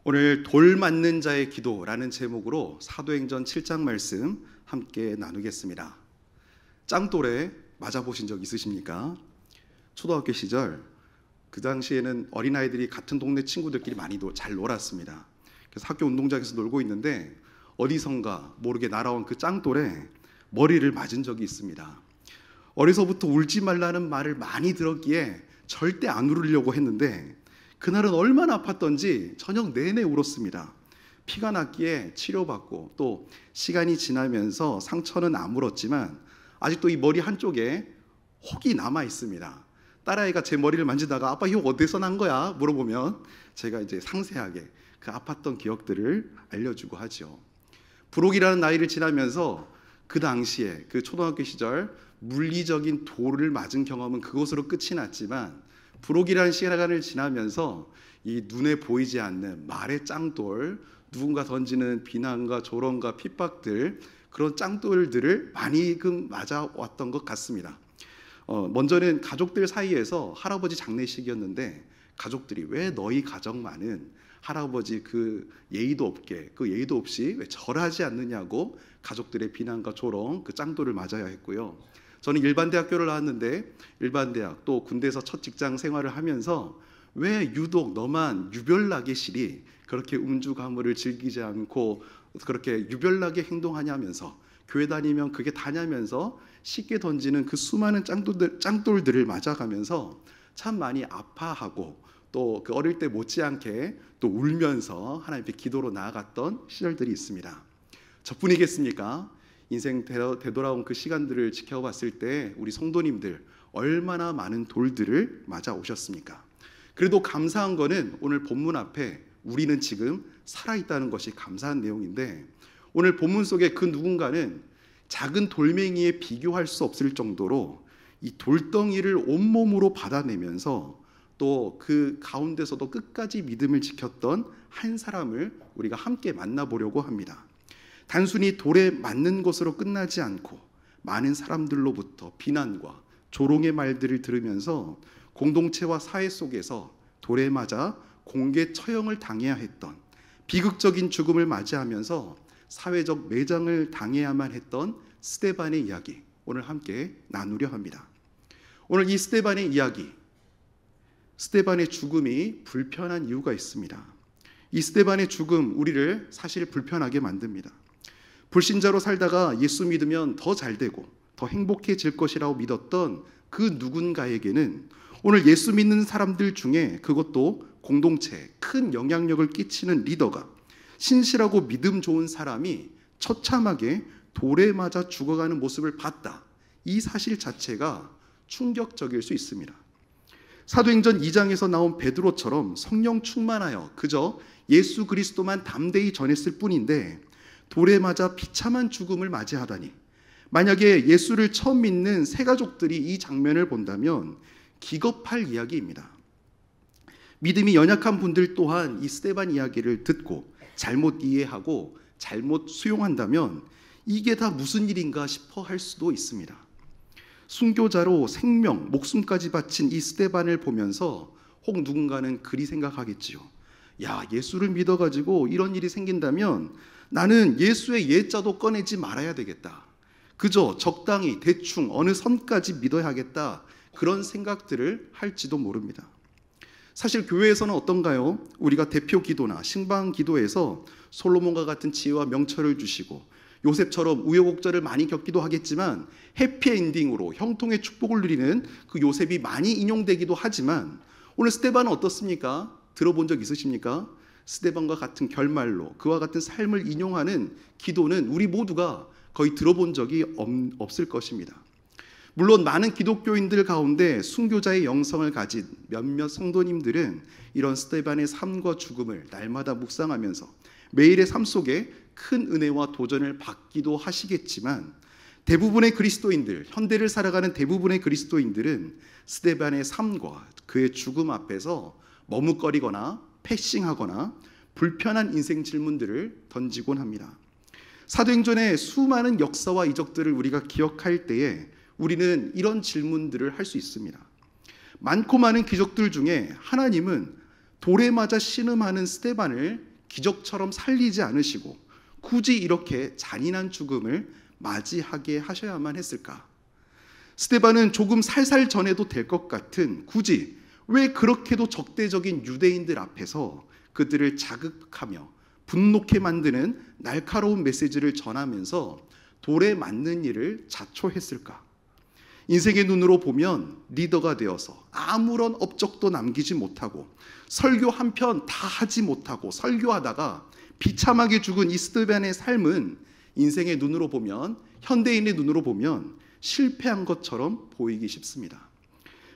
오늘 돌 맞는 자의 기도라는 제목으로 사도행전 7장 말씀 함께 나누겠습니다. 짱돌에 맞아보신 적 있으십니까? 초등학교 시절 그 당시에는 어린아이들이 같은 동네 친구들끼리 많이 잘 놀았습니다. 그래서 학교 운동장에서 놀고 있는데 어디선가 모르게 날아온 그 짱돌에 머리를 맞은 적이 있습니다. 어려서부터 울지 말라는 말을 많이 들었기에 절대 안 울으려고 했는데 그날은 얼마나 아팠던지 저녁 내내 울었습니다. 피가 났기에 치료받고 또 시간이 지나면서 상처는 아물었지만 아직도 이 머리 한쪽에 혹이 남아 있습니다. 딸아이가 제 머리를 만지다가 아빠 이 혹 어디서 난 거야? 물어보면 제가 이제 상세하게 그 아팠던 기억들을 알려주고 하죠. 부록이라는 나이를 지나면서 그 당시에 그 초등학교 시절 물리적인 돌을 맞은 경험은 그것으로 끝이 났지만 부록이라는 시간을 지나면서 이 눈에 보이지 않는 말의 짱돌, 누군가 던지는 비난과 조롱과 핍박들, 그런 짱돌들을 많이 맞아왔던 것 같습니다. 먼저는 가족들 사이에서 할아버지 장례식이었는데 가족들이 왜 너희 가정만은 할아버지 그 예의도 없이 왜 절하지 않느냐고 가족들의 비난과 조롱, 그 짱돌을 맞아야 했고요. 저는 일반대학교를 나왔는데 일반대학 또 군대에서 첫 직장 생활을 하면서 왜 유독 너만 유별나게 실이 그렇게 음주가물을 즐기지 않고 그렇게 유별나게 행동하냐면서 교회 다니면 그게 다냐면서 쉽게 던지는 그 수많은 짱돌들을 맞아가면서 참 많이 아파하고 또 그 어릴 때 못지않게 또 울면서 하나님께 기도로 나아갔던 시절들이 있습니다. 저뿐이겠습니까? 인생 되돌아온 그 시간들을 지켜봤을 때 우리 성도님들 얼마나 많은 돌들을 맞아 오셨습니까? 그래도 감사한 거는 오늘 본문 앞에 우리는 지금 살아있다는 것이 감사한 내용인데 오늘 본문 속에 그 누군가는 작은 돌멩이에 비교할 수 없을 정도로 이 돌덩이를 온몸으로 받아내면서 또 그 가운데서도 끝까지 믿음을 지켰던 한 사람을 우리가 함께 만나보려고 합니다. 단순히 돌에 맞는 것으로 끝나지 않고 많은 사람들로부터 비난과 조롱의 말들을 들으면서 공동체와 사회 속에서 돌에 맞아 공개 처형을 당해야 했던 비극적인 죽음을 맞이하면서 사회적 매장을 당해야만 했던 스데반의 이야기, 오늘 함께 나누려 합니다. 오늘 이 스데반의 이야기, 스데반의 죽음이 불편한 이유가 있습니다. 이 스데반의 죽음, 우리를 사실 불편하게 만듭니다. 불신자로 살다가 예수 믿으면 더 잘되고 더 행복해질 것이라고 믿었던 그 누군가에게는 오늘 예수 믿는 사람들 중에 그것도 공동체에 큰 영향력을 끼치는 리더가 신실하고 믿음 좋은 사람이 처참하게 돌에 맞아 죽어가는 모습을 봤다. 이 사실 자체가 충격적일 수 있습니다. 사도행전 2장에서 나온 베드로처럼 성령 충만하여 그저 예수 그리스도만 담대히 전했을 뿐인데 돌에 맞아 비참한 죽음을 맞이하다니, 만약에 예수를 처음 믿는 새 가족들이 이 장면을 본다면 기겁할 이야기입니다. 믿음이 연약한 분들 또한 이 스데반 이야기를 듣고 잘못 이해하고 잘못 수용한다면 이게 다 무슨 일인가 싶어 할 수도 있습니다. 순교자로 생명, 목숨까지 바친 이 스데반을 보면서 혹 누군가는 그리 생각하겠지요. 야, 예수를 믿어가지고 이런 일이 생긴다면 나는 예수의 예자도 꺼내지 말아야 되겠다. 그저 적당히 대충 어느 선까지 믿어야겠다. 그런 생각들을 할지도 모릅니다. 사실 교회에서는 어떤가요? 우리가 대표 기도나 신방 기도에서 솔로몬과 같은 지혜와 명철을 주시고 요셉처럼 우여곡절을 많이 겪기도 하겠지만 해피엔딩으로 형통의 축복을 누리는 그 요셉이 많이 인용되기도 하지만 오늘 스데반은 어떻습니까? 들어본 적 있으십니까? 스데반과 같은 결말로 그와 같은 삶을 인용하는 기도는 우리 모두가 거의 들어본 적이 없을 것입니다. 물론 많은 기독교인들 가운데 순교자의 영성을 가진 몇몇 성도님들은 이런 스데반의 삶과 죽음을 날마다 묵상하면서 매일의 삶 속에 큰 은혜와 도전을 받기도 하시겠지만 대부분의 그리스도인들, 현대를 살아가는 대부분의 그리스도인들은 스데반의 삶과 그의 죽음 앞에서 머뭇거리거나 패싱하거나 불편한 인생 질문들을 던지곤 합니다. 사도행전의 수많은 역사와 이적들을 우리가 기억할 때에 우리는 이런 질문들을 할 수 있습니다. 많고 많은 기적들 중에 하나님은 돌에 맞아 신음하는 스데반을 기적처럼 살리지 않으시고 굳이 이렇게 잔인한 죽음을 맞이하게 하셔야만 했을까? 스데반은 조금 살살 전해도 될 것 같은, 굳이 왜 그렇게도 적대적인 유대인들 앞에서 그들을 자극하며 분노케 만드는 날카로운 메시지를 전하면서 돌에 맞는 일을 자초했을까? 인생의 눈으로 보면 리더가 되어서 아무런 업적도 남기지 못하고 설교 한 편 다 하지 못하고 설교하다가 비참하게 죽은 이 스데반의 삶은 인생의 눈으로 보면, 현대인의 눈으로 보면 실패한 것처럼 보이기 쉽습니다.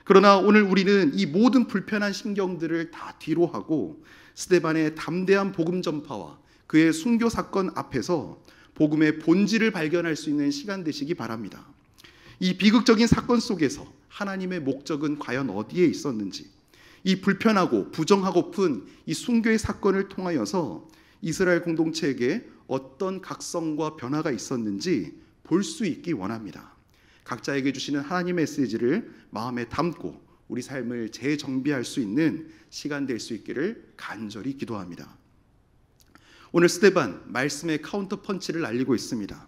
그러나 오늘 우리는 이 모든 불편한 심경들을 다 뒤로 하고 스데반의 담대한 복음 전파와 그의 순교 사건 앞에서 복음의 본질을 발견할 수 있는 시간 되시기 바랍니다. 이 비극적인 사건 속에서 하나님의 목적은 과연 어디에 있었는지, 이 불편하고 부정하고픈 이 순교의 사건을 통하여서 이스라엘 공동체에게 어떤 각성과 변화가 있었는지 볼 수 있기 원합니다. 각자에게 주시는 하나님의 메시지를 마음에 담고 우리 삶을 재정비할 수 있는 시간 될 수 있기를 간절히 기도합니다. 오늘 스데반 말씀의 카운터 펀치를 날리고 있습니다.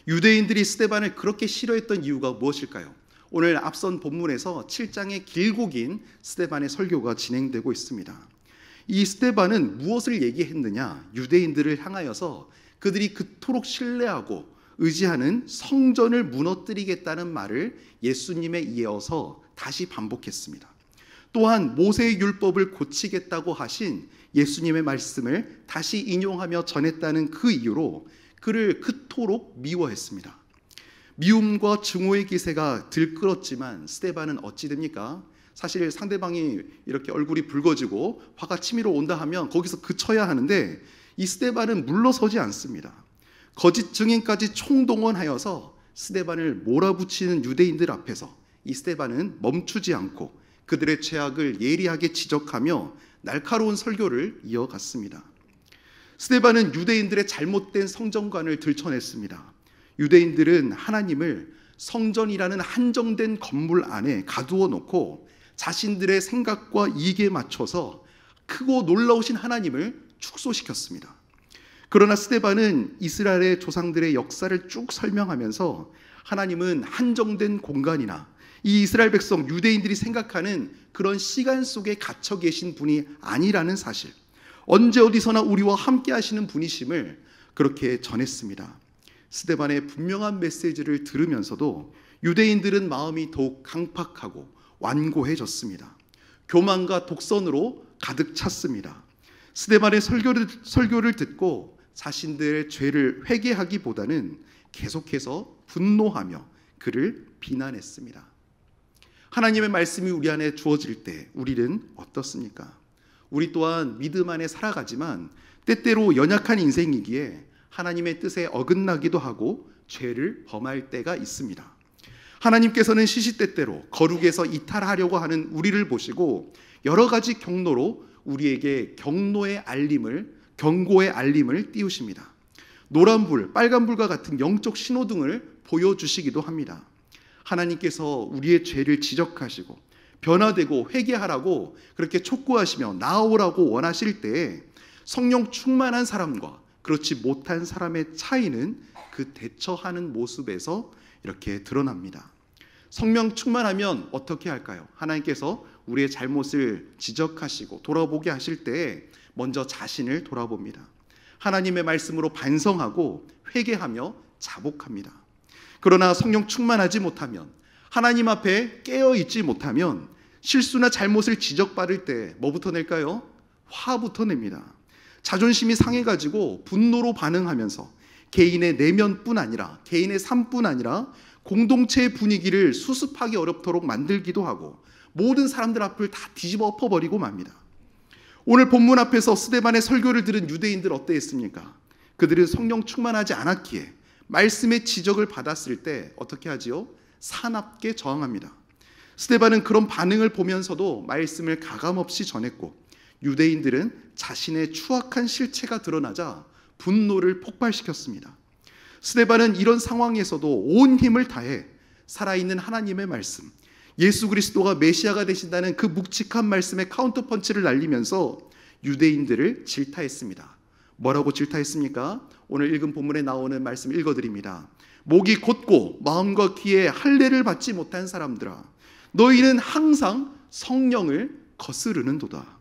유대인들이 스데반을 그렇게 싫어했던 이유가 무엇일까요? 오늘 앞선 본문에서 7장의 길고 긴 스데반의 설교가 진행되고 있습니다. 이 스데반은 무엇을 얘기했느냐? 유대인들을 향하여서 그들이 그토록 신뢰하고 의지하는 성전을 무너뜨리겠다는 말을 예수님에 이어서 다시 반복했습니다. 또한 모세의 율법을 고치겠다고 하신 예수님의 말씀을 다시 인용하며 전했다는 그 이유로 그를 그토록 미워했습니다. 미움과 증오의 기세가 들끓었지만 스데반은 어찌 됩니까? 사실 상대방이 이렇게 얼굴이 붉어지고 화가 치밀어 온다 하면 거기서 그쳐야 하는데 이 스데반은 물러서지 않습니다. 거짓 증인까지 총동원하여서 스데반을 몰아붙이는 유대인들 앞에서 이 스데반은 멈추지 않고 그들의 죄악을 예리하게 지적하며 날카로운 설교를 이어갔습니다. 스데반은 유대인들의 잘못된 성전관을 들춰냈습니다. 유대인들은 하나님을 성전이라는 한정된 건물 안에 가두어 놓고 자신들의 생각과 이익에 맞춰서 크고 놀라우신 하나님을 축소시켰습니다. 그러나 스데반은 이스라엘의 조상들의 역사를 쭉 설명하면서 하나님은 한정된 공간이나 이 이스라엘 백성 유대인들이 생각하는 그런 시간 속에 갇혀 계신 분이 아니라는 사실, 언제 어디서나 우리와 함께 하시는 분이심을 그렇게 전했습니다. 스데반의 분명한 메시지를 들으면서도 유대인들은 마음이 더욱 강팍하고 완고해졌습니다. 교만과 독선으로 가득 찼습니다. 스데반의 설교를 듣고 자신들의 죄를 회개하기보다는 계속해서 분노하며 그를 비난했습니다. 하나님의 말씀이 우리 안에 주어질 때 우리는 어떻습니까? 우리 또한 믿음 안에 살아가지만 때때로 연약한 인생이기에 하나님의 뜻에 어긋나기도 하고 죄를 범할 때가 있습니다. 하나님께서는 시시때때로 거룩에서 이탈하려고 하는 우리를 보시고 여러 가지 경로로 우리에게 경고의 알림을 띄우십니다. 노란불, 빨간불과 같은 영적 신호등을 보여주시기도 합니다. 하나님께서 우리의 죄를 지적하시고 변화되고 회개하라고 그렇게 촉구하시며 나아오라고 원하실 때에 성령 충만한 사람과 그렇지 못한 사람의 차이는 그 대처하는 모습에서 이렇게 드러납니다. 성령 충만하면 어떻게 할까요? 하나님께서 우리의 잘못을 지적하시고 돌아보게 하실 때에 먼저 자신을 돌아봅니다. 하나님의 말씀으로 반성하고 회개하며 자복합니다. 그러나 성령 충만하지 못하면, 하나님 앞에 깨어있지 못하면 실수나 잘못을 지적받을 때 뭐부터 낼까요? 화부터 냅니다. 자존심이 상해가지고 분노로 반응하면서 개인의 내면뿐 아니라 개인의 삶뿐 아니라 공동체의 분위기를 수습하기 어렵도록 만들기도 하고 모든 사람들 앞을 다 뒤집어 엎어버리고 맙니다. 오늘 본문 앞에서 스데반의 설교를 들은 유대인들 어땠습니까? 그들은 성령 충만하지 않았기에 말씀의 지적을 받았을 때 어떻게 하지요? 사납게 저항합니다. 스데반은 그런 반응을 보면서도 말씀을 가감없이 전했고 유대인들은 자신의 추악한 실체가 드러나자 분노를 폭발시켰습니다. 스데반은 이런 상황에서도 온 힘을 다해 살아있는 하나님의 말씀, 예수 그리스도가 메시아가 되신다는 그 묵직한 말씀의 카운터펀치를 날리면서 유대인들을 질타했습니다. 뭐라고 질타했습니까? 오늘 읽은 본문에 나오는 말씀 읽어드립니다. 목이 곧고 마음과 귀에 할례를 받지 못한 사람들아, 너희는 항상 성령을 거스르는도다.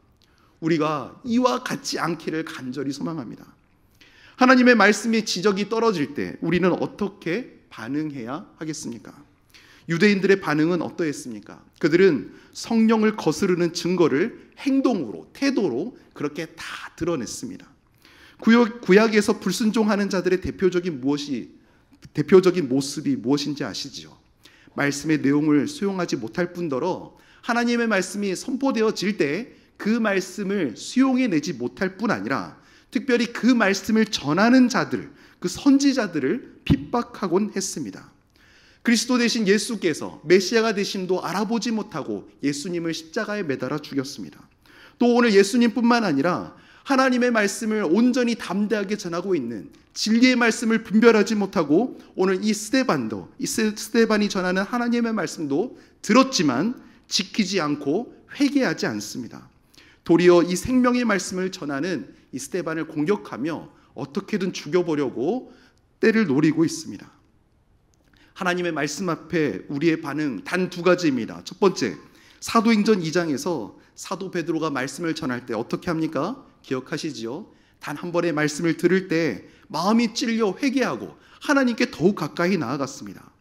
우리가 이와 같지 않기를 간절히 소망합니다. 하나님의 말씀의 지적이 떨어질 때 우리는 어떻게 반응해야 하겠습니까? 유대인들의 반응은 어떠했습니까? 그들은 성령을 거스르는 증거를 행동으로, 태도로 그렇게 다 드러냈습니다. 구약에서 불순종하는 자들의 대표적인 모습이 무엇인지 아시죠? 말씀의 내용을 수용하지 못할 뿐더러 하나님의 말씀이 선포되어질 때 그 말씀을 수용해내지 못할 뿐 아니라 특별히 그 말씀을 전하는 자들, 그 선지자들을 핍박하곤 했습니다. 그리스도 되신 예수께서 메시아가 되심도 알아보지 못하고 예수님을 십자가에 매달아 죽였습니다. 또 오늘 예수님뿐만 아니라 하나님의 말씀을 온전히 담대하게 전하고 있는 진리의 말씀을 분별하지 못하고 오늘 이 스데반이 전하는 하나님의 말씀도 들었지만 지키지 않고 회개하지 않습니다. 도리어 이 생명의 말씀을 전하는 이 스데반을 공격하며 어떻게든 죽여보려고 때를 노리고 있습니다. 하나님의 말씀 앞에 우리의 반응 단 두 가지입니다. 첫 번째, 사도행전 2장에서 사도 베드로가 말씀을 전할 때 어떻게 합니까? 기억하시지요? 단 한 번의 말씀을 들을 때 마음이 찔려 회개하고 하나님께 더욱 가까이 나아갔습니다.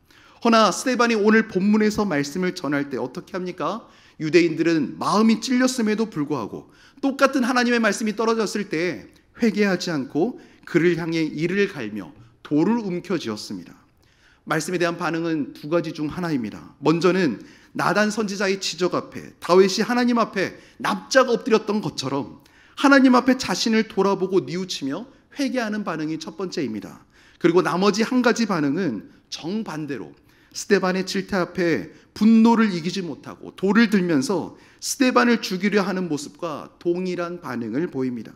허나 스데반이 오늘 본문에서 말씀을 전할 때 어떻게 합니까? 유대인들은 마음이 찔렸음에도 불구하고 똑같은 하나님의 말씀이 떨어졌을 때 회개하지 않고 그를 향해 이를 갈며 돌을 움켜쥐었습니다. 말씀에 대한 반응은 두 가지 중 하나입니다. 먼저는 나단 선지자의 지적 앞에 다윗이 하나님 앞에 납작 엎드렸던 것처럼 하나님 앞에 자신을 돌아보고 뉘우치며 회개하는 반응이 첫 번째입니다. 그리고 나머지 한 가지 반응은 정반대로 스데반의 질타 앞에 분노를 이기지 못하고 돌을 들면서 스데반을 죽이려 하는 모습과 동일한 반응을 보입니다.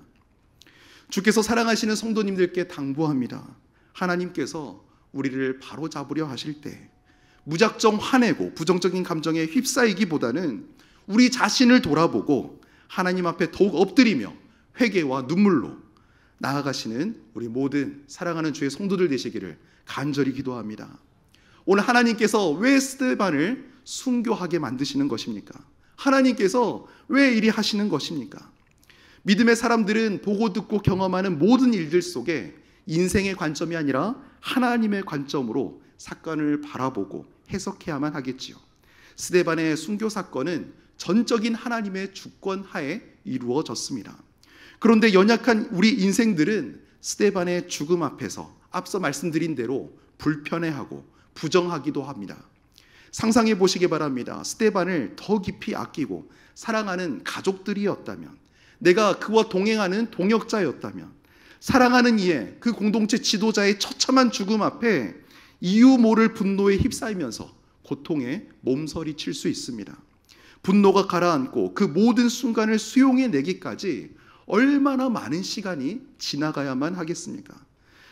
주께서 사랑하시는 성도님들께 당부합니다. 하나님께서 우리를 바로잡으려 하실 때 무작정 화내고 부정적인 감정에 휩싸이기보다는 우리 자신을 돌아보고 하나님 앞에 더욱 엎드리며 회개와 눈물로 나아가시는 우리 모든 사랑하는 주의 성도들 되시기를 간절히 기도합니다. 오늘 하나님께서 왜 스데반을 순교하게 만드시는 것입니까? 하나님께서 왜 이리 하시는 것입니까? 믿음의 사람들은 보고 듣고 경험하는 모든 일들 속에 인생의 관점이 아니라 하나님의 관점으로 사건을 바라보고 해석해야만 하겠지요. 스데반의 순교 사건은 전적인 하나님의 주권 하에 이루어졌습니다. 그런데 연약한 우리 인생들은 스데반의 죽음 앞에서 앞서 말씀드린 대로 불편해하고 부정하기도 합니다. 상상해 보시기 바랍니다. 스데반을 더 깊이 아끼고 사랑하는 가족들이었다면, 내가 그와 동행하는 동역자였다면, 사랑하는 이의 그 공동체 지도자의 처참한 죽음 앞에 이유 모를 분노에 휩싸이면서 고통에 몸서리 칠 수 있습니다. 분노가 가라앉고 그 모든 순간을 수용해내기까지 얼마나 많은 시간이 지나가야만 하겠습니까?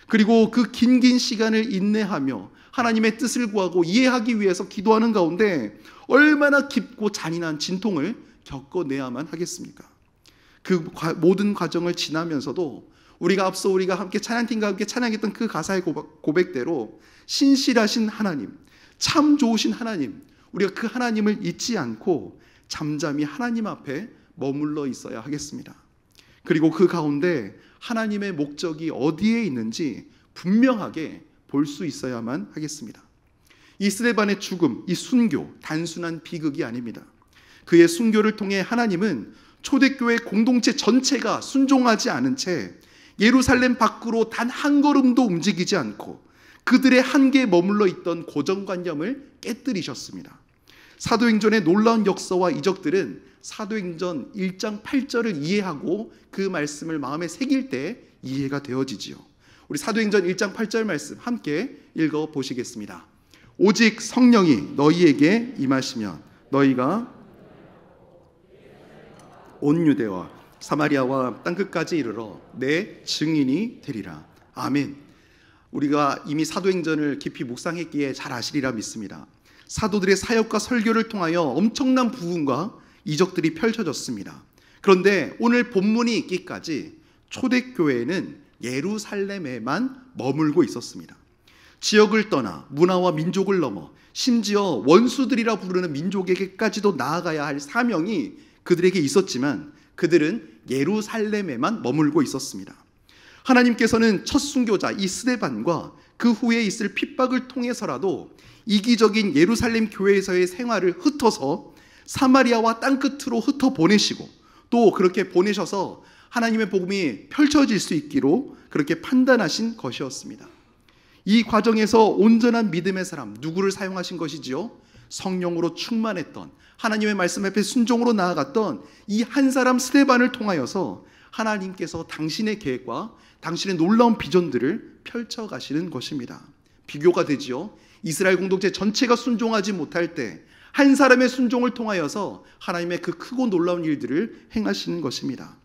그리고 그 긴 시간을 인내하며 하나님의 뜻을 구하고 이해하기 위해서 기도하는 가운데 얼마나 깊고 잔인한 진통을 겪어내야만 하겠습니까? 그 모든 과정을 지나면서도 우리가 함께 찬양팀과 함께 찬양했던 그 가사의 고백대로 신실하신 하나님, 참 좋으신 하나님, 우리가 그 하나님을 잊지 않고 잠잠히 하나님 앞에 머물러 있어야 하겠습니다. 그리고 그 가운데 하나님의 목적이 어디에 있는지 분명하게 볼 수 있어야만 하겠습니다. 이 스데반의 죽음, 이 순교, 단순한 비극이 아닙니다. 그의 순교를 통해 하나님은 초대교회 공동체 전체가 순종하지 않은 채 예루살렘 밖으로 단 한 걸음도 움직이지 않고 그들의 한계에 머물러 있던 고정관념을 깨뜨리셨습니다. 사도행전의 놀라운 역사와 이적들은 사도행전 1장 8절을 이해하고 그 말씀을 마음에 새길 때 이해가 되어지지요. 우리 사도행전 1장 8절 말씀 함께 읽어보시겠습니다. 오직 성령이 너희에게 임하시면 너희가 온 유대와 사마리아와 땅끝까지 이르러 내 증인이 되리라. 아멘. 우리가 이미 사도행전을 깊이 묵상했기에 잘 아시리라 믿습니다. 사도들의 사역과 설교를 통하여 엄청난 부흥과 이적들이 펼쳐졌습니다. 그런데 오늘 본문이 있기까지 초대교회는 예루살렘에만 머물고 있었습니다. 지역을 떠나 문화와 민족을 넘어 심지어 원수들이라 부르는 민족에게까지도 나아가야 할 사명이 그들에게 있었지만 그들은 예루살렘에만 머물고 있었습니다. 하나님께서는 첫 순교자 이 스데반과 그 후에 있을 핍박을 통해서라도 이기적인 예루살렘 교회에서의 생활을 흩어서 사마리아와 땅끝으로 흩어 보내시고 또 그렇게 보내셔서 하나님의 복음이 펼쳐질 수 있기로 그렇게 판단하신 것이었습니다. 이 과정에서 온전한 믿음의 사람 누구를 사용하신 것이지요? 성령으로 충만했던 하나님의 말씀 앞에 순종으로 나아갔던 이 한 사람 스데반을 통하여서 하나님께서 당신의 계획과 당신의 놀라운 비전들을 펼쳐가시는 것입니다. 비교가 되지요. 이스라엘 공동체 전체가 순종하지 못할 때 한 사람의 순종을 통하여서 하나님의 그 크고 놀라운 일들을 행하시는 것입니다.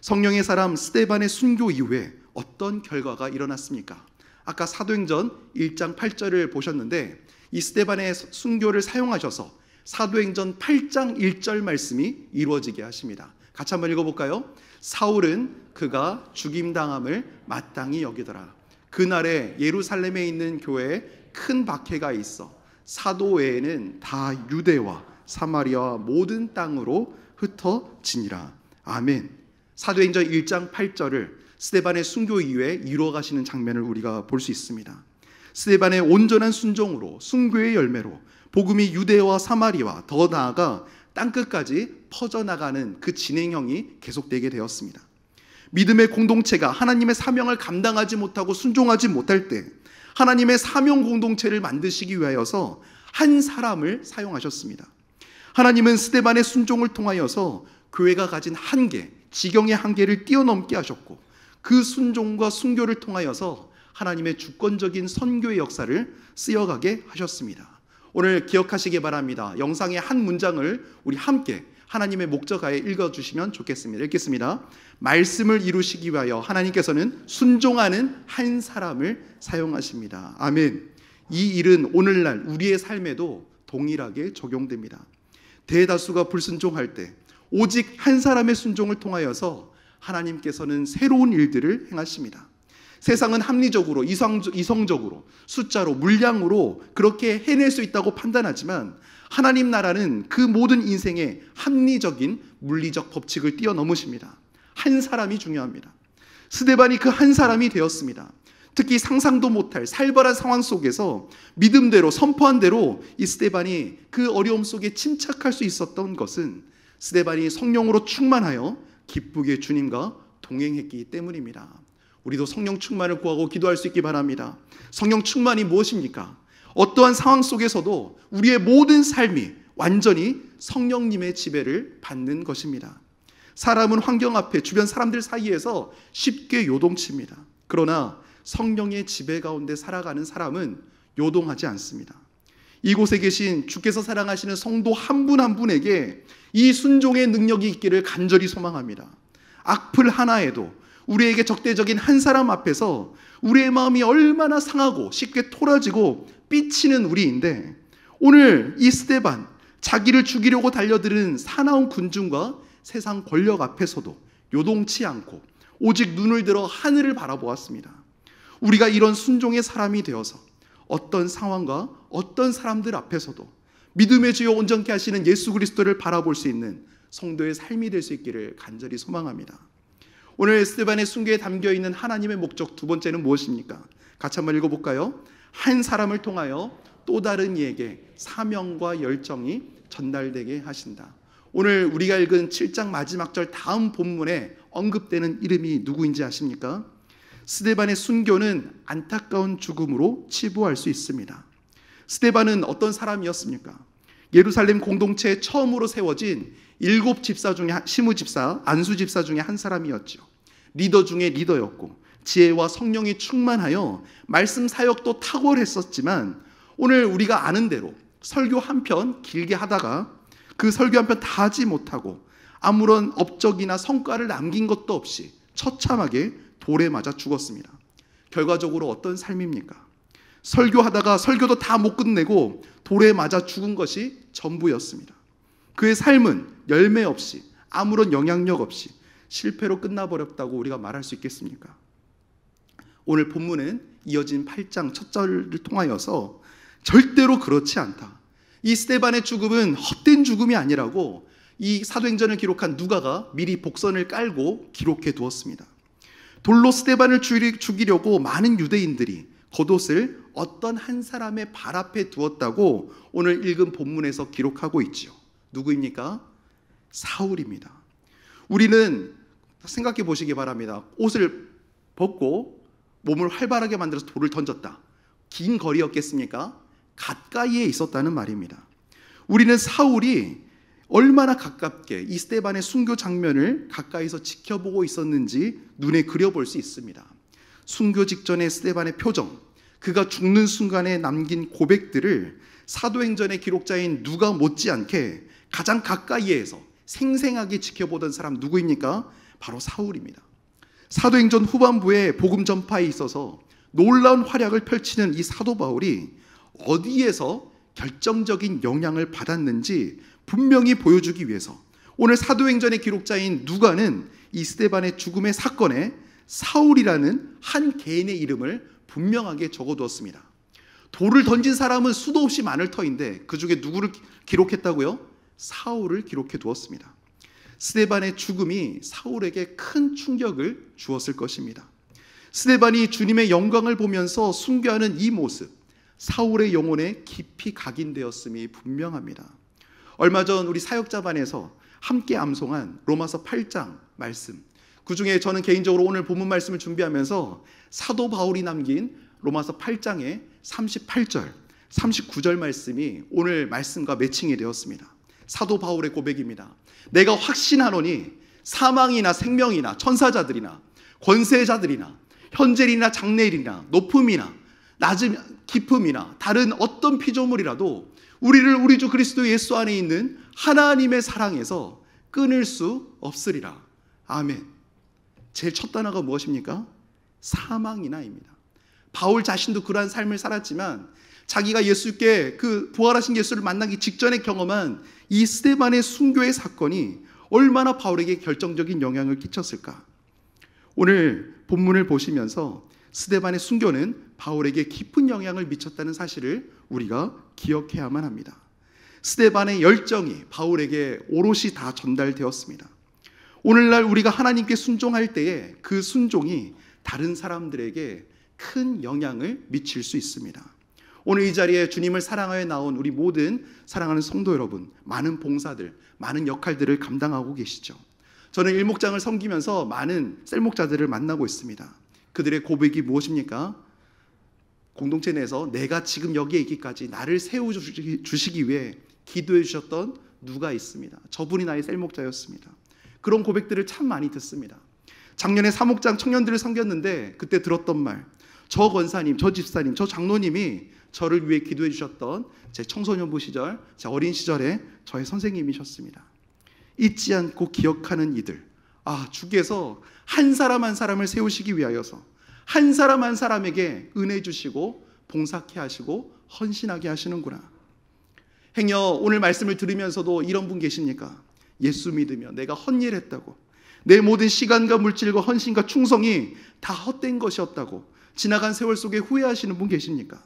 성령의 사람 스데반의 순교 이후에 어떤 결과가 일어났습니까? 아까 사도행전 1장 8절을 보셨는데 이 스데반의 순교를 사용하셔서 사도행전 8장 1절 말씀이 이루어지게 하십니다. 같이 한번 읽어볼까요? 사울은 그가 죽임당함을 마땅히 여기더라. 그날에 예루살렘에 있는 교회에 큰 박해가 있어 사도 외에는 다 유대와 사마리아와 모든 땅으로 흩어지니라. 아멘. 사도행전 1장 8절을 스데반의 순교 이후에 이루어가시는 장면을 우리가 볼 수 있습니다. 스데반의 온전한 순종으로 순교의 열매로 복음이 유대와 사마리아와 더 나아가 땅끝까지 퍼져나가는 그 진행형이 계속되게 되었습니다. 믿음의 공동체가 하나님의 사명을 감당하지 못하고 순종하지 못할 때 하나님의 사명 공동체를 만드시기 위하여서 한 사람을 사용하셨습니다. 하나님은 스데반의 순종을 통하여서 교회가 가진 한계, 지경의 한계를 뛰어넘게 하셨고 그 순종과 순교를 통하여서 하나님의 주권적인 선교의 역사를 쓰여가게 하셨습니다. 오늘 기억하시기 바랍니다. 영상의 한 문장을 우리 함께 하나님의 목적하에 읽어주시면 좋겠습니다. 읽겠습니다. 말씀을 이루시기 위하여 하나님께서는 순종하는 한 사람을 사용하십니다. 아멘. 이 일은 오늘날 우리의 삶에도 동일하게 적용됩니다. 대다수가 불순종할 때 오직 한 사람의 순종을 통하여서 하나님께서는 새로운 일들을 행하십니다. 세상은 합리적으로 이성적으로 숫자로 물량으로 그렇게 해낼 수 있다고 판단하지만 하나님 나라는 그 모든 인생의 합리적인 물리적 법칙을 뛰어넘으십니다. 한 사람이 중요합니다. 스데반이 그 한 사람이 되었습니다. 특히 상상도 못할 살벌한 상황 속에서 믿음대로 선포한 대로 이 스데반이 그 어려움 속에 침착할 수 있었던 것은 스데반이 성령으로 충만하여 기쁘게 주님과 동행했기 때문입니다. 우리도 성령 충만을 구하고 기도할 수 있기 바랍니다. 성령 충만이 무엇입니까? 어떠한 상황 속에서도 우리의 모든 삶이 완전히 성령님의 지배를 받는 것입니다. 사람은 환경 앞에 주변 사람들 사이에서 쉽게 요동칩니다. 그러나 성령의 지배 가운데 살아가는 사람은 요동하지 않습니다. 이곳에 계신 주께서 사랑하시는 성도 한 분 한 분에게 이 순종의 능력이 있기를 간절히 소망합니다. 악플 하나에도 우리에게 적대적인 한 사람 앞에서 우리의 마음이 얼마나 상하고 쉽게 토라지고 삐치는 우리인데 오늘 이 스데반 자기를 죽이려고 달려드는 사나운 군중과 세상 권력 앞에서도 요동치 않고 오직 눈을 들어 하늘을 바라보았습니다. 우리가 이런 순종의 사람이 되어서 어떤 상황과 어떤 사람들 앞에서도 믿음의 주여 온전케 하시는 예수 그리스도를 바라볼 수 있는 성도의 삶이 될 수 있기를 간절히 소망합니다. 오늘 스데반의 순교에 담겨있는 하나님의 목적 두 번째는 무엇입니까? 같이 한번 읽어볼까요? 한 사람을 통하여 또 다른 이에게 사명과 열정이 전달되게 하신다. 오늘 우리가 읽은 7장 마지막 절 다음 본문에 언급되는 이름이 누구인지 아십니까? 스데반의 순교는 안타까운 죽음으로 치부할 수 있습니다. 스데반은 어떤 사람이었습니까? 예루살렘 공동체에 처음으로 세워진 7 집사 중에 시무 집사, 안수 집사 중에 한 사람이었죠. 리더 중에 리더였고 지혜와 성령이 충만하여 말씀 사역도 탁월했었지만 오늘 우리가 아는 대로 설교 한 편 길게 하다가 그 설교 한 편 다 하지 못하고 아무런 업적이나 성과를 남긴 것도 없이 처참하게 돌에 맞아 죽었습니다. 결과적으로 어떤 삶입니까? 설교하다가 설교도 다 못 끝내고 돌에 맞아 죽은 것이 전부였습니다. 그의 삶은 열매 없이 아무런 영향력 없이 실패로 끝나버렸다고 우리가 말할 수 있겠습니까? 오늘 본문은 이어진 8장 첫 절을 통하여서 절대로 그렇지 않다, 이 스데반의 죽음은 헛된 죽음이 아니라고 이 사도행전을 기록한 누가가 미리 복선을 깔고 기록해 두었습니다. 돌로 스데반을 죽이려고 많은 유대인들이 겉옷을 어떤 한 사람의 발 앞에 두었다고 오늘 읽은 본문에서 기록하고 있지요. 누구입니까? 사울입니다. 우리는 생각해 보시기 바랍니다. 옷을 벗고 몸을 활발하게 만들어서 돌을 던졌다. 긴 거리였겠습니까? 가까이에 있었다는 말입니다. 우리는 사울이 얼마나 가깝게 이 스데반의 순교 장면을 가까이서 지켜보고 있었는지 눈에 그려볼 수 있습니다. 순교 직전의 스데반의 표정, 그가 죽는 순간에 남긴 고백들을 사도행전의 기록자인 누가 못지않게 가장 가까이에서 생생하게 지켜보던 사람 누구입니까? 바로 사울입니다. 사도행전 후반부에 복음 전파에 있어서 놀라운 활약을 펼치는 이 사도 바울이 어디에서 결정적인 영향을 받았는지 분명히 보여주기 위해서 오늘 사도행전의 기록자인 누가는 이 스데반의 죽음의 사건에 사울이라는 한 개인의 이름을 분명하게 적어두었습니다. 돌을 던진 사람은 수도 없이 많을 터인데 그 중에 누구를 기록했다고요? 사울을 기록해 두었습니다. 스데반의 죽음이 사울에게 큰 충격을 주었을 것입니다. 스데반이 주님의 영광을 보면서 순교하는 이 모습, 사울의 영혼에 깊이 각인되었음이 분명합니다. 얼마 전 우리 사역자반에서 함께 암송한 로마서 8장 말씀, 그 중에 저는 개인적으로 오늘 본문 말씀을 준비하면서 사도 바울이 남긴 로마서 8장의 38절, 39절 말씀이 오늘 말씀과 매칭이 되었습니다. 사도 바울의 고백입니다. 내가 확신하노니 사망이나 생명이나 천사자들이나 권세자들이나 현재일이나 장래일이나 높음이나 낮음 깊음이나 다른 어떤 피조물이라도 우리를 우리 주 그리스도 예수 안에 있는 하나님의 사랑에서 끊을 수 없으리라. 아멘. 제일 첫 단어가 무엇입니까? 사망이나입니다. 바울 자신도 그러한 삶을 살았지만 자기가 예수께 그 부활하신 예수를 만나기 직전에 경험한 이 스데반의 순교의 사건이 얼마나 바울에게 결정적인 영향을 끼쳤을까? 오늘 본문을 보시면서 스데반의 순교는 바울에게 깊은 영향을 미쳤다는 사실을 우리가 기억해야만 합니다. 스데반의 열정이 바울에게 오롯이 다 전달되었습니다. 오늘날 우리가 하나님께 순종할 때에 그 순종이 다른 사람들에게 큰 영향을 미칠 수 있습니다. 오늘 이 자리에 주님을 사랑하여 나온 우리 모든 사랑하는 성도 여러분, 많은 봉사들, 많은 역할들을 감당하고 계시죠. 저는 일목장을 섬기면서 많은 셀목자들을 만나고 있습니다. 그들의 고백이 무엇입니까? 공동체 내에서 내가 지금 여기에 있기까지 나를 세워주시기 위해 기도해 주셨던 누가 있습니다. 저분이 나의 셀목자였습니다. 그런 고백들을 참 많이 듣습니다. 작년에 사목장 청년들을 섬겼는데 그때 들었던 말, 저 권사님, 저 집사님, 저 장로님이 저를 위해 기도해 주셨던 제 청소년부 시절, 제 어린 시절에 저의 선생님이셨습니다. 잊지 않고 기억하는 이들, 주께서 한 사람 한 사람을 세우시기 위하여서 한 사람 한 사람에게 은혜 주시고 봉사케 하시고 헌신하게 하시는구나. 행여 오늘 말씀을 들으면서도 이런 분 계십니까? 예수 믿으며 내가 헛일했다고, 내 모든 시간과 물질과 헌신과 충성이 다 헛된 것이었다고 지나간 세월 속에 후회하시는 분 계십니까?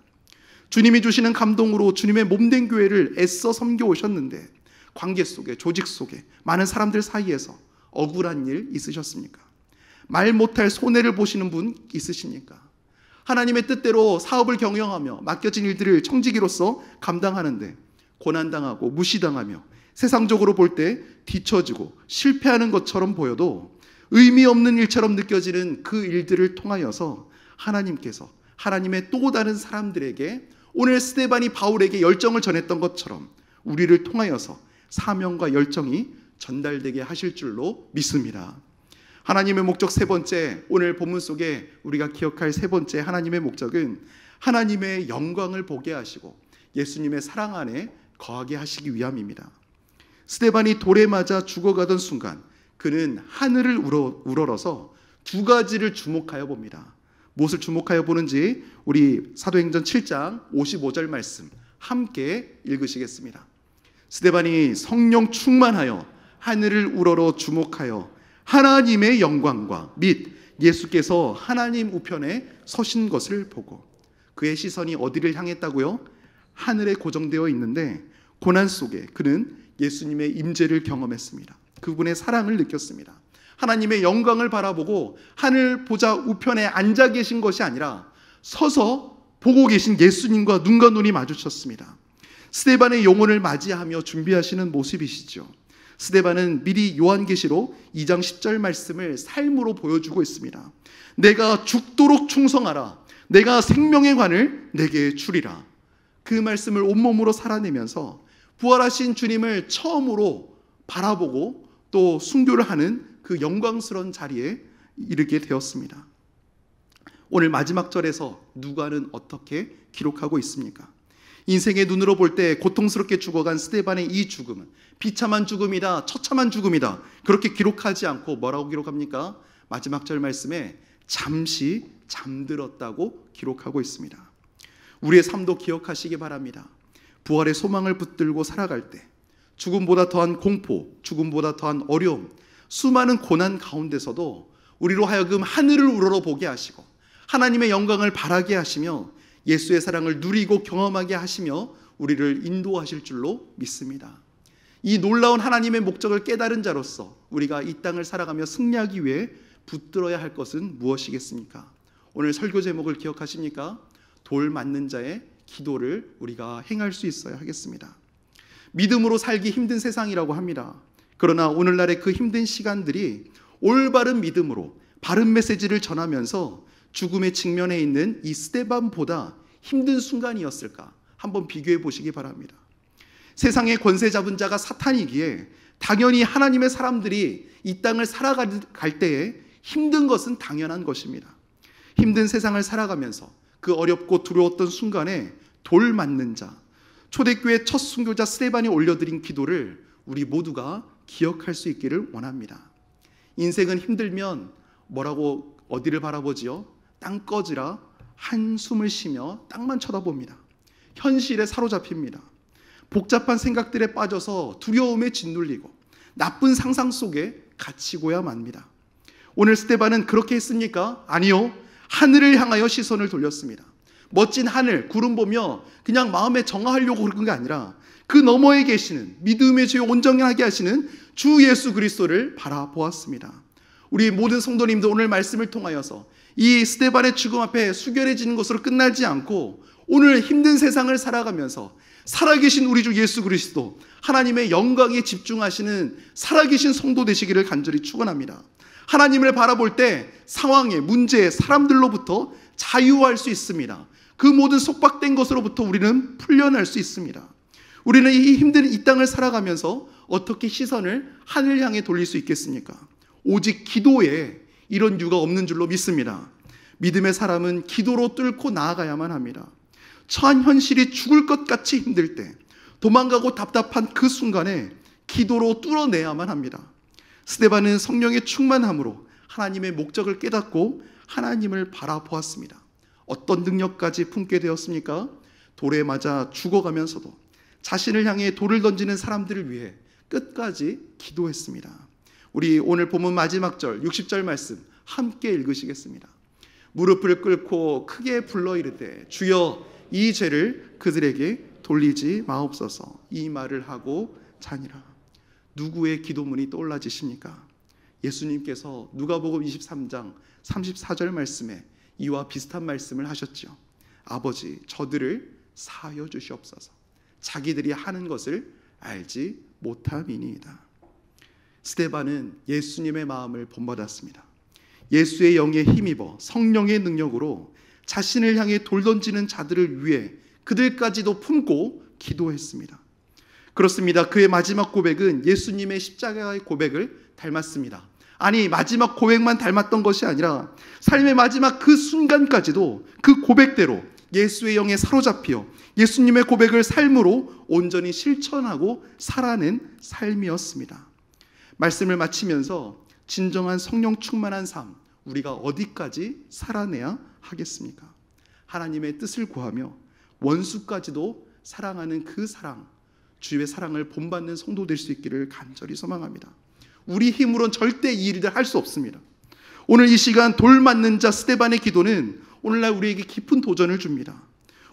주님이 주시는 감동으로 주님의 몸된 교회를 애써 섬겨 오셨는데 관계 속에, 조직 속에, 많은 사람들 사이에서 억울한 일 있으셨습니까? 말 못할 손해를 보시는 분 있으십니까? 하나님의 뜻대로 사업을 경영하며 맡겨진 일들을 청지기로서 감당하는데 고난당하고 무시당하며 세상적으로 볼 때 뒤처지고 실패하는 것처럼 보여도 의미 없는 일처럼 느껴지는 그 일들을 통하여서 하나님께서 하나님의 또 다른 사람들에게 오늘 스데반이 바울에게 열정을 전했던 것처럼 우리를 통하여서 사명과 열정이 전달되게 하실 줄로 믿습니다. 하나님의 목적 세 번째, 오늘 본문 속에 우리가 기억할 세 번째 하나님의 목적은 하나님의 영광을 보게 하시고 예수님의 사랑 안에 거하게 하시기 위함입니다. 스데반이 돌에 맞아 죽어가던 순간 그는 하늘을 우러러서 두 가지를 주목하여 봅니다. 무엇을 주목하여 보는지 우리 사도행전 7장 55절 말씀 함께 읽으시겠습니다. 스데반이 성령 충만하여 하늘을 우러러 주목하여 하나님의 영광과 및 예수께서 하나님 우편에 서신 것을 보고 그의 시선이 어디를 향했다고요? 하늘에 고정되어 있는데 고난 속에 그는 예수님의 임재를 경험했습니다. 그분의 사랑을 느꼈습니다. 하나님의 영광을 바라보고 하늘 보좌 우편에 앉아 계신 것이 아니라 서서 보고 계신 예수님과 눈과 눈이 마주쳤습니다. 스데반의 영혼을 맞이하며 준비하시는 모습이시죠. 스데반은 미리 요한계시록 2장 10절 말씀을 삶으로 보여주고 있습니다. 내가 죽도록 충성하라. 내가 생명의 관을 내게 주리라. 그 말씀을 온몸으로 살아내면서 부활하신 주님을 처음으로 바라보고 또 순교를 하는 그 영광스러운 자리에 이르게 되었습니다. 오늘 마지막 절에서 누가는 어떻게 기록하고 있습니까? 인생의 눈으로 볼 때 고통스럽게 죽어간 스데반의 이 죽음은 비참한 죽음이다, 처참한 죽음이다, 그렇게 기록하지 않고 뭐라고 기록합니까? 마지막 절 말씀에 잠시 잠들었다고 기록하고 있습니다. 우리의 삶도 기억하시기 바랍니다. 부활의 소망을 붙들고 살아갈 때 죽음보다 더한 공포, 죽음보다 더한 어려움, 수많은 고난 가운데서도 우리로 하여금 하늘을 우러러보게 하시고 하나님의 영광을 바라게 하시며 예수의 사랑을 누리고 경험하게 하시며 우리를 인도하실 줄로 믿습니다. 이 놀라운 하나님의 목적을 깨달은 자로서 우리가 이 땅을 살아가며 승리하기 위해 붙들어야 할 것은 무엇이겠습니까? 오늘 설교 제목을 기억하십니까? 돌 맞는 자의 기도를 우리가 행할 수 있어야 하겠습니다. 믿음으로 살기 힘든 세상이라고 합니다. 그러나 오늘날의 그 힘든 시간들이 올바른 믿음으로 바른 메시지를 전하면서 죽음의 직면에 있는 이 스데반보다 힘든 순간이었을까? 한번 비교해 보시기 바랍니다. 세상의 권세 잡은 자가 사탄이기에 당연히 하나님의 사람들이 이 땅을 살아갈 때에 힘든 것은 당연한 것입니다. 힘든 세상을 살아가면서 그 어렵고 두려웠던 순간에 돌 맞는 자, 초대교회 첫 순교자 스데반이 올려드린 기도를 우리 모두가 기억할 수 있기를 원합니다. 인생은 힘들면 뭐라고 어디를 바라보지요? 땅 꺼지라 한숨을 쉬며 땅만 쳐다봅니다. 현실에 사로잡힙니다. 복잡한 생각들에 빠져서 두려움에 짓눌리고 나쁜 상상 속에 갇히고야 맙니다. 오늘 스데반은 그렇게 했습니까? 아니요. 하늘을 향하여 시선을 돌렸습니다. 멋진 하늘, 구름 보며 그냥 마음에 정화하려고 그런 게 아니라 그 너머에 계시는 믿음의 주여 온전하게 하시는 주 예수 그리스도를 바라보았습니다. 우리 모든 성도님도 오늘 말씀을 통하여서 이 스데반의 죽음 앞에 수결해지는 것으로 끝나지 않고 오늘 힘든 세상을 살아가면서 살아계신 우리 주 예수 그리스도 하나님의 영광에 집중하시는 살아계신 성도 되시기를 간절히 축원합니다. 하나님을 바라볼 때 상황에, 문제에, 사람들로부터 자유할 수 있습니다. 그 모든 속박된 것으로부터 우리는 풀려날 수 있습니다. 우리는 이 힘든 이 땅을 살아가면서 어떻게 시선을 하늘 향해 돌릴 수 있겠습니까? 오직 기도에 이런 이유가 없는 줄로 믿습니다. 믿음의 사람은 기도로 뚫고 나아가야만 합니다. 처한 현실이 죽을 것 같이 힘들 때 도망가고 답답한 그 순간에 기도로 뚫어내야만 합니다. 스데반은 성령의 충만함으로 하나님의 목적을 깨닫고 하나님을 바라보았습니다. 어떤 능력까지 품게 되었습니까? 돌에 맞아 죽어가면서도 자신을 향해 돌을 던지는 사람들을 위해 끝까지 기도했습니다. 우리 오늘 본문 마지막 절 60절 말씀 함께 읽으시겠습니다. 무릎을 꿇고 크게 불러 이르되 주여 이 죄를 그들에게 돌리지 마옵소서. 이 말을 하고 자니라. 누구의 기도문이 떠올라지십니까? 예수님께서 누가복음 23장 34절 말씀에 이와 비슷한 말씀을 하셨죠. 아버지 저들을 사하여 주시옵소서. 자기들이 하는 것을 알지 못함이니이다. 스데반은 예수님의 마음을 본받았습니다. 예수의 영에 힘입어 성령의 능력으로 자신을 향해 돌 던지는 자들을 위해 그들까지도 품고 기도했습니다. 그렇습니다. 그의 마지막 고백은 예수님의 십자가의 고백을 닮았습니다. 아니 마지막 고백만 닮았던 것이 아니라 삶의 마지막 그 순간까지도 그 고백대로 예수의 영에 사로잡혀 예수님의 고백을 삶으로 온전히 실천하고 살아낸 삶이었습니다. 말씀을 마치면서 진정한 성령 충만한 삶, 우리가 어디까지 살아내야 하겠습니까? 하나님의 뜻을 구하며 원수까지도 사랑하는 그 사랑, 주의 사랑을 본받는 성도 될 수 있기를 간절히 소망합니다. 우리 힘으로는 절대 이 일을 할 수 없습니다. 오늘 이 시간 돌 맞는 자 스데반의 기도는 오늘날 우리에게 깊은 도전을 줍니다.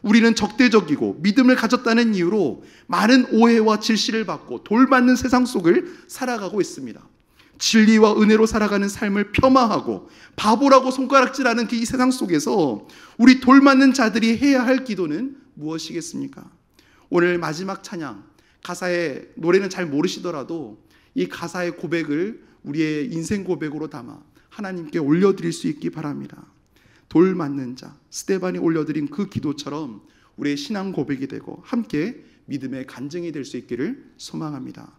우리는 적대적이고 믿음을 가졌다는 이유로 많은 오해와 질시를 받고 돌 맞는 세상 속을 살아가고 있습니다. 진리와 은혜로 살아가는 삶을 폄하하고 바보라고 손가락질하는 이 세상 속에서 우리 돌 맞는 자들이 해야 할 기도는 무엇이겠습니까? 오늘 마지막 찬양, 가사의 노래는 잘 모르시더라도 이 가사의 고백을 우리의 인생 고백으로 담아 하나님께 올려드릴 수 있기 바랍니다. 돌 맞는 자 스데반이 올려드린 그 기도처럼 우리의 신앙 고백이 되고 함께 믿음의 간증이 될 수 있기를 소망합니다.